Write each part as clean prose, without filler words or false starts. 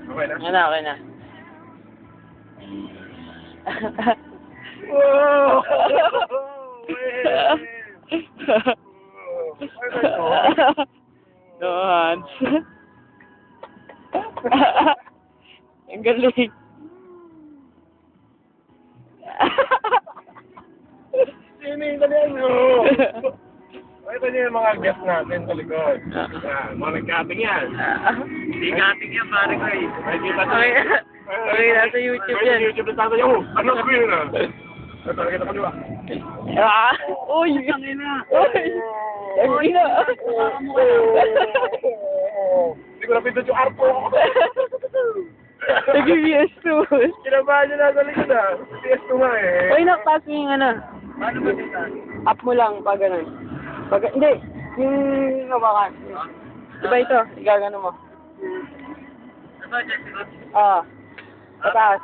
Okay na? Yan na, okay na. Wow! No, Hans. Ang galing. Sino yung dalihan nyo? Ito niyo yung mga guest natin sa likod. Yan, mga nag-cutting yan. Hindi cutting yan, pare ko eh. May kita sa... Okay, nasa YouTube yan. May YouTube na tayo. Oh, ano ko yun ah? Ito, nakita ko diba? Ah! Uy! Uy! Uy na! Hindi ko napindot yung arpo. Nag-PS2. Kinabahan nyo na sa likod ah. PS2 nga eh. Uy, naktas mo yung ano. Paano ba dito? Up mo lang pag ganun. Pag, hindi, yung hawakan. Diba ito? Igagano mo. Ah. Pataas.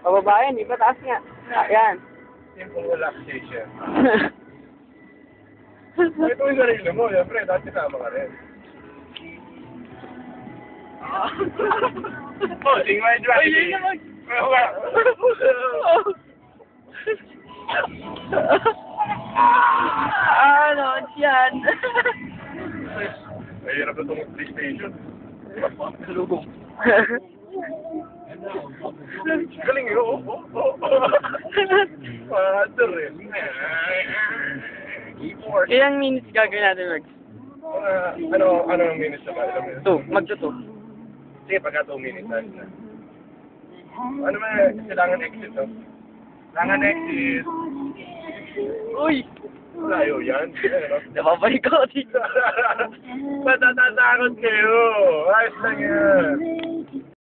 Pababa yan, di ba? Taas nga. Yan. Simple relaxation. Ito yung sarili mo, siyempre, dati kasama ka rin. Oh, sing my drag. Ay, yun naman. Ano, yan. Mahirap na itong PlayStation. Salugong. Galing yun. Father eh. Keyboard. Ilang minutes gagawin natin, Rex? Ano ang minutes na ba? Magto 2. Sige, pagka 2 minutes. Ano ba, kailangan exit, no? Kailangan exit. Uy! Layo yan. Nababalik ko dito. Matatakot kayo. Ayos lang yan.